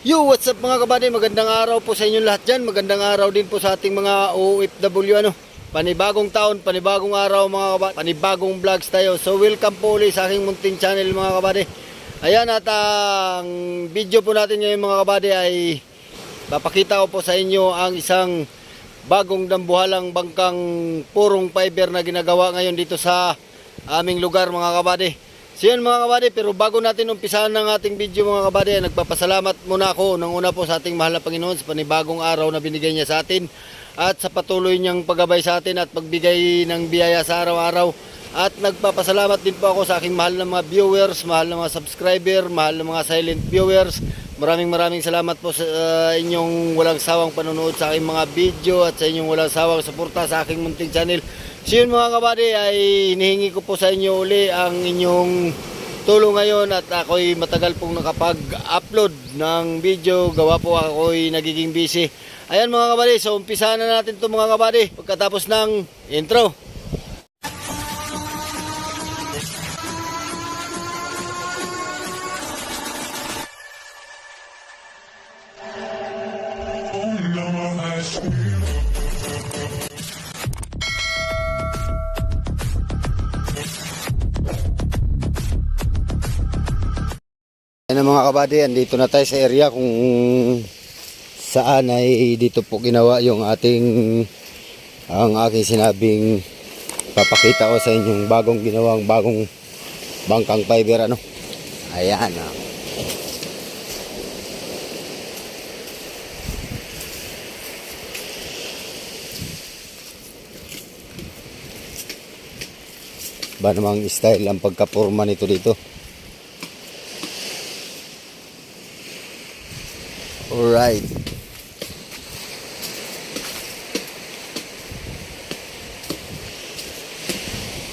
Yo, what's up mga kabady? Magandang araw po sa inyong lahat dyan. Magandang araw din po sa ating mga OFW. Panibagong taon, panibagong araw mga kabady. Panibagong vlogs tayo. So welcome po ulit sa aking munting channel mga kabady. Ayan, at ang video po natin ngayon mga kabady ay papakita ko po sa inyo ang isang bagong dambuhalang bangkang purong fiber na ginagawa ngayon dito sa aming lugar mga kabady. So yan mga kabady, pero bago natin umpisahan ng ating video mga kabady, nagpapasalamat muna ako ng una po sa ating mahal na Panginoon sa panibagong araw na binigay niya sa atin at sa patuloy niyang paggabay sa atin at pagbigay ng biyaya sa araw-araw. At nagpapasalamat din po ako sa aking mahal na mga viewers, mahal na mga subscriber, mahal na mga silent viewers. Maraming salamat po sa inyong walang sawang panonood sa aking mga video at sa inyong walang sawang suporta sa aking munting channel. So yun mga kabady, ay hinihingi ko po sa inyo uli ang inyong tulong ngayon at ako'y matagal pong nakapag-upload ng video. Gawa po ako'y nagiging busy. Ayan mga kabady, so umpisahan na natin ito mga kabady pagkatapos ng intro. Ayan mga kabady, andito na tayo sa area kung saan ay dito po ginawa yung ang aking sinabing papakita ko sa inyong bagong bangkang fiber Ayan ba namang style ang pagkapurma nito dito. Alright.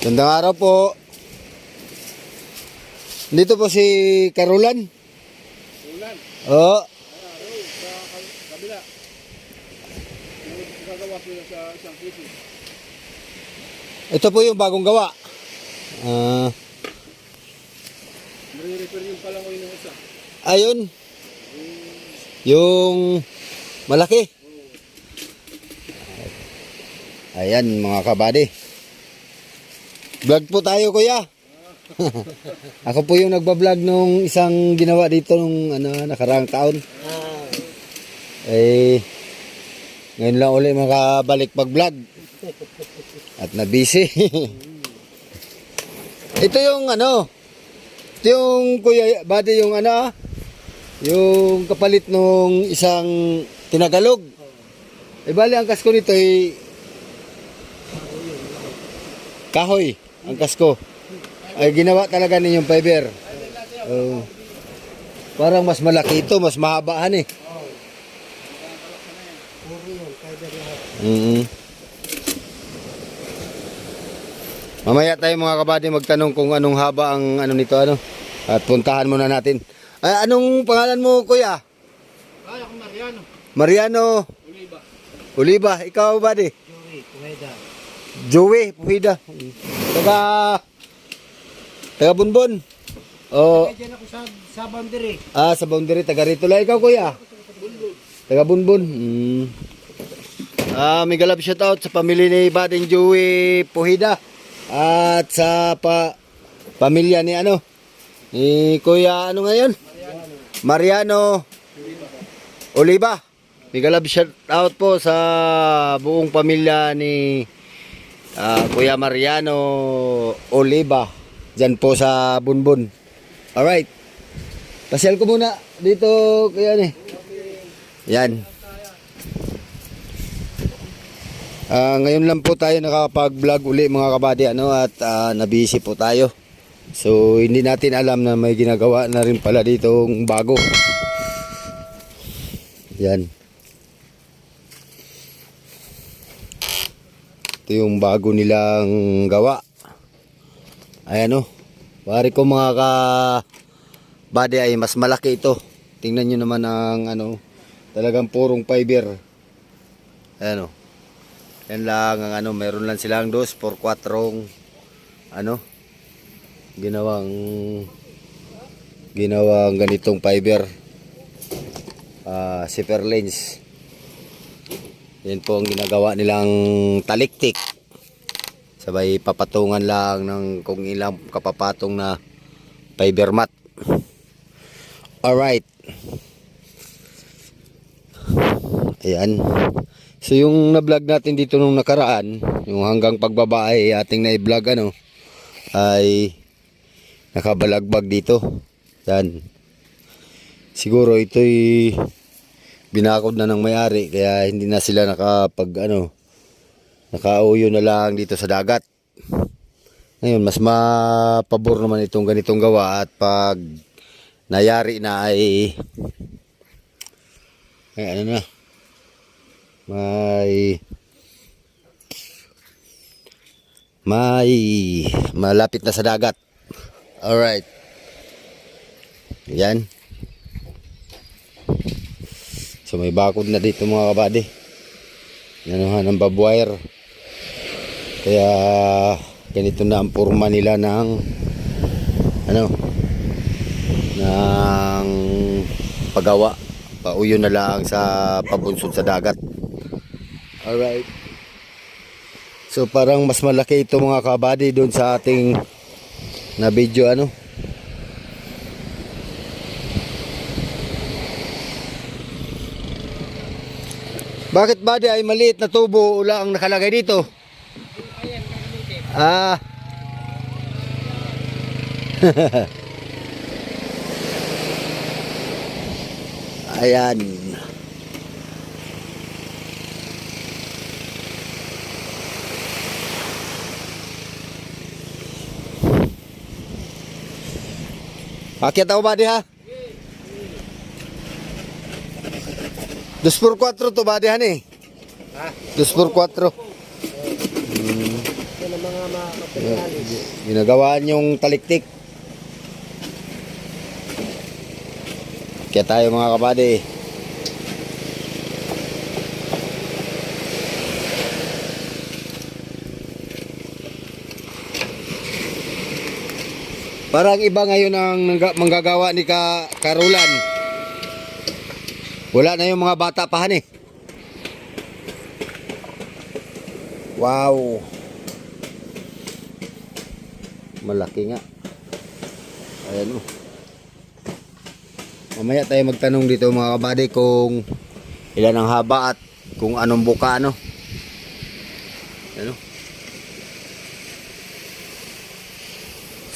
Gandang araw po. Dito po si Carolan. Carolan? Oo. Sa kabila. Gagawa sila sa isang kisi. Ito po yung bagong gawa. Marirepair yung palang ko yung isa. Ayun. Yung malaki. Ayan mga kabady. Vlog po tayo kuya. Ako po yung nagbablog nung isang ginawa dito nung nakaraang taon. Ngayon lang ulit makabalik pag-vlog. At na-busy. Ito yung ito yung kuya body yung yung kapalit nung isang tinagalog. Bali ang kasko nito ay kahoy. Ang kasko ay ginawa talaga ninyong fiber. Parang mas malaki ito, mas mahabaan Mamaya tayo mga kabady magtanong kung anong haba ang nito at puntahan muna natin. Anong pangalan mo kuya? Ako Mariano. Mariano Oliva. Oliva, ikaw ba di? Joey, Puheda. Joey Puheda. Taga Bunbon. Diyan ako sa boundary. Sa boundary, taga rito lang. Ikaw kuya? Taga Bunbon. May galap shoutout sa pamilya ni Bading Joey Puheda. At sa pamilya ni ni kuya ngayon? Mariano Oliva. May galap shoutout po sa buong pamilya ni Kuya Mariano Oliva dyan po sa Bunbon. Alright, pasyal ko muna dito kuya yan. Ngayon lang po tayo nakapag-vlog uli mga kabady at nabisi po tayo. So hindi natin alam na may ginagawa na rin pala ditong bago. Yan. Ito yung bago nilang gawa. Ayan pare ko mga kabady ay mas malaki ito. Tingnan nyo naman ang talagang purong fiber. Ayan yan lang ang meron lang silang 2x4 ginawang ganitong fiber. zipper lens. Yan po ang ginagawa nilang taliktik. Sabay papatungan lang ng kung ilang kapapatong na fiber mat. Alright. Ayan. So yung na-vlog natin dito nung nakaraan, yung hanggang pagbaba ay ating na-vlog ay nakabalagbag dito. Yan. Siguro ito'y binakod na ng may-ari kaya hindi na sila nakauyo na lang dito sa dagat. Ngayon mas mapabor naman itong ganitong gawa at pag nayari na ay may malapit na sa dagat. Alright. Yan. So may bakod na dito mga kabady. Yan ang barbwire. Kaya ganito na ang forma nila ng ng paggawa. Pauyo na lang sa pabunsod sa dagat. Alright. So parang mas malaki ito mga kabady doon sa ating na video Bakit ba ay maliit na tubo ula ang nakalagay dito? Ayan. Akyat ako ba ha? 2x4 to ba dihan eh? Ha? 2x4. Yan ang mga materialis. Ginagawaan yung taliktik. Kaya tayo mga kabady. Parang iba ngayon ang manggagawa ni Karulan. Wala na yung mga bata pa eh. Wow. Malaki nga. Ayan Mamaya tayo magtanong dito mga kabady kung ilan ang haba at kung anong buka Ayan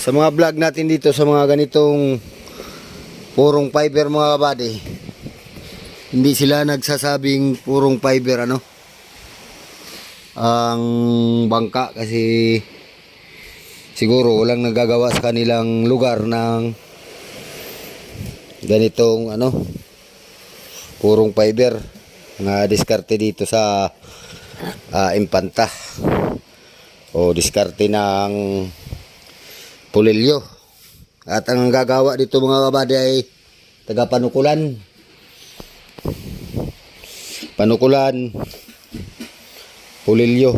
Sa mga vlog natin dito sa mga ganitong purong fiber mga kabady, hindi sila nagsasabing purong fiber ang bangka kasi siguro walang nagagawa sa kanilang lugar ng ganitong purong fiber na diskarte dito sa Impanta o diskarte ng Pulilyo. At ang gagawa dito mga kabady ay taga Panukulan, Pulilyo,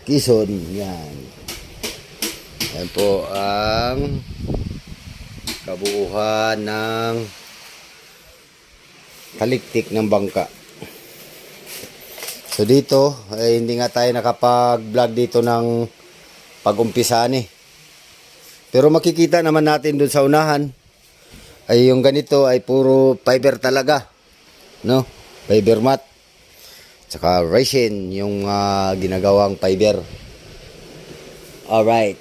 Quezon. Yan po ang kabuuhan ng taliktik ng bangka. So dito ay hindi nga tayo nakapag-vlog dito ng pag-umpisa pero makikita naman natin dun sa unahan ay yung ganito ay puro fiber talaga, fiber mat tsaka resin yung ginagawang fiber. Alright,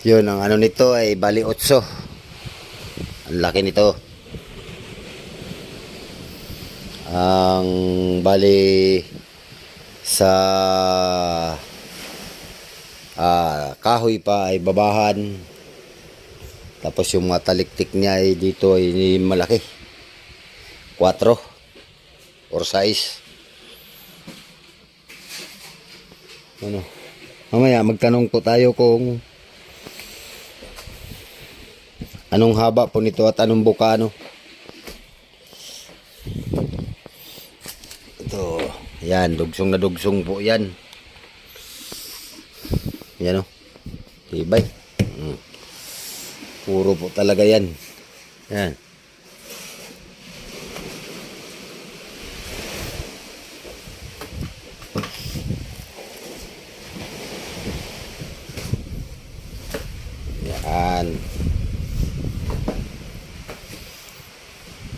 yun ang nito ay bali 8. Ang laki nito. Ang bali sa kahoy pa ay babahan, tapos yung mga taliktik niya ay dito ay malaki, 4 or size. Mamaya magtanong po tayo kung anong haba po nito at anong buka ito. Yan, dugsong na dugsong po yan. Yan tibay. Puro po talaga yan. Yan. Yan.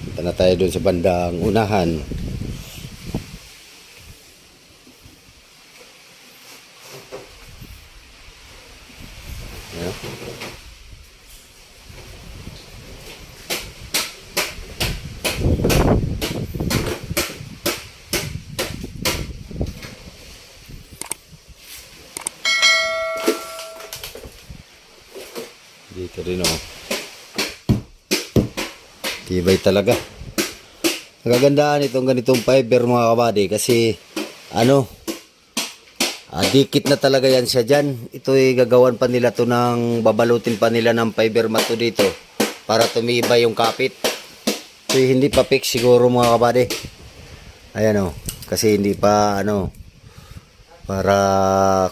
Punta na tayo dun sa bandang unahan. Yan. Dito rin oh. Tibay talaga. Nagagandaan itong ganitong fiber mga kabady kasi ano, dikit na talaga yan siya dyan. Ito ay gagawan pa nila to ng, babalutin pa nila ng fiber mat to dito para tumibay yung kapit. Ito hindi pa fix siguro mga kabady. Ayan oh, kasi hindi pa ano, para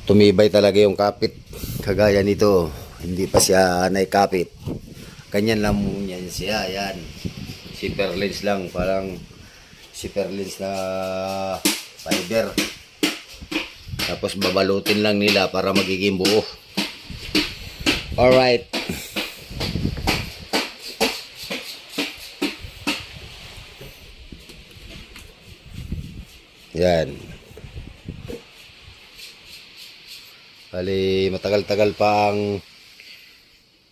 tumibay talaga yung kapit. Kagaya nito, hindi pa siya naikapit. Ganyan lang yan siya, yan. Zipper lens lang, parang zipper lens na fiber. Tapos babalutin lang nila para magiging buo. Alright. Yan. Bali, matagal-tagal pa ang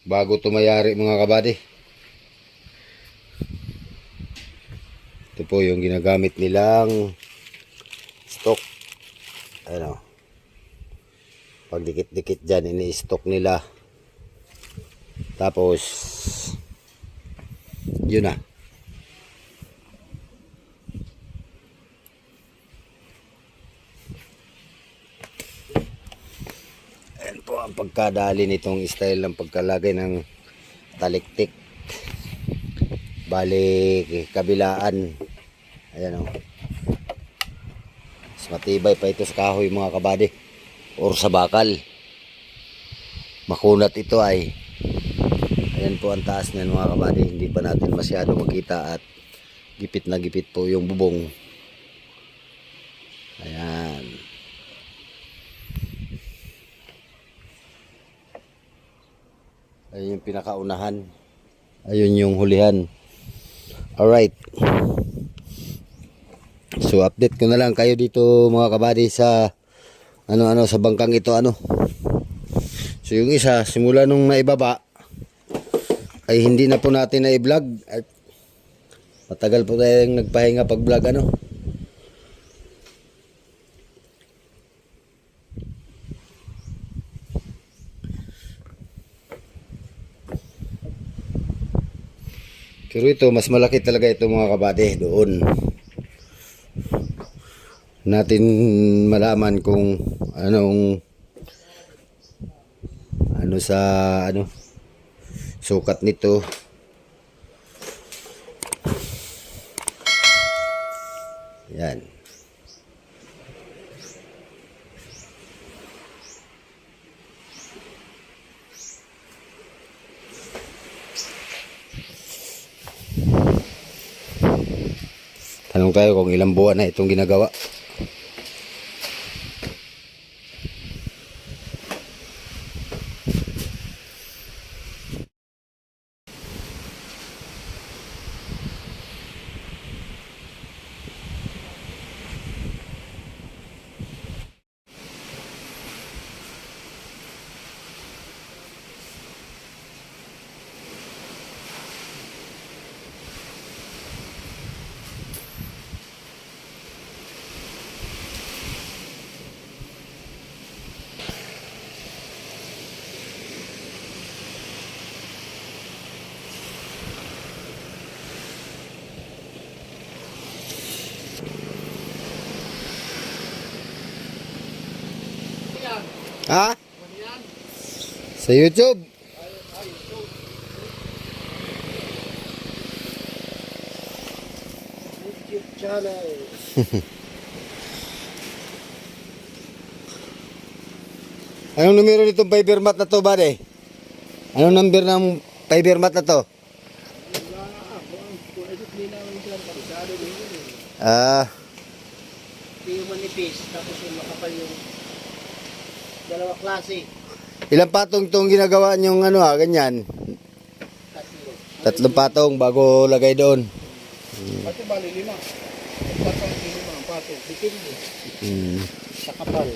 bago tumayari mga kabady. Ito po yung ginagamit nilang stock. Ano, pag dikit-dikit dyan, ini-stock nila. Tapos, yun na. Ayan po ang pagkadali nitong style ng pagkalagay ng taliktik. Balik kabilaan. Ayan o. Mas matibay pa ito sa kahoy mga kabady. Or sa bakal. Makunat ito ay. Ayan po ang taas niyan mga kabady. Hindi pa natin masyado makita at gipit na gipit po yung bubong. Ayan. Ayun yung pinakaunahan. Ayun yung hulihan. Alright. So update ko na lang kayo dito mga kabady sa ano sa bangkang ito ano. So yung isa simula nung naibaba ay hindi na po natin na i-vlog at matagal po tayong nagpahinga pag vlog ano. Pero ito, mas malaki talaga ito mga kabady doon. Natin malaman kung ano sa sukat nito. Yan. Tanong tayo kung ilang buwan na itong ginagawa. Ha? Sa YouTube. YouTube channel. Anong numero nitong fiber mat na to, bade? Anong number ng fiber mat na to? Ah, Ito yung manipis, tapos yung makapal yung dalawa klase. ilang patong itong ginagawa niyong ganyan? Tatlo. 3 patong bago lagay doon. Pati bali 5. Patong 5 ang patong. Depende Hmm. sa kapal.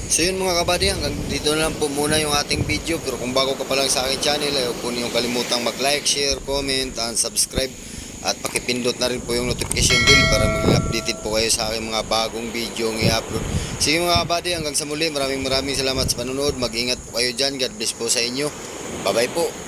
So yun mga kabady, hanggang dito na lang po muna yung ating video. Pero kung bago ka pa lang sa aking channel, ay huwag po niyong kalimutang mag-like, share, comment, and subscribe. At pakipindot na rin po yung notification bell para maging updated po kayo sa aking mga bagong video ng i-upload. Sige mga kabady, hanggang sa muli, maraming salamat sa panonood. Mag-ingat po kayo dyan. God bless po sa inyo. Bye bye po.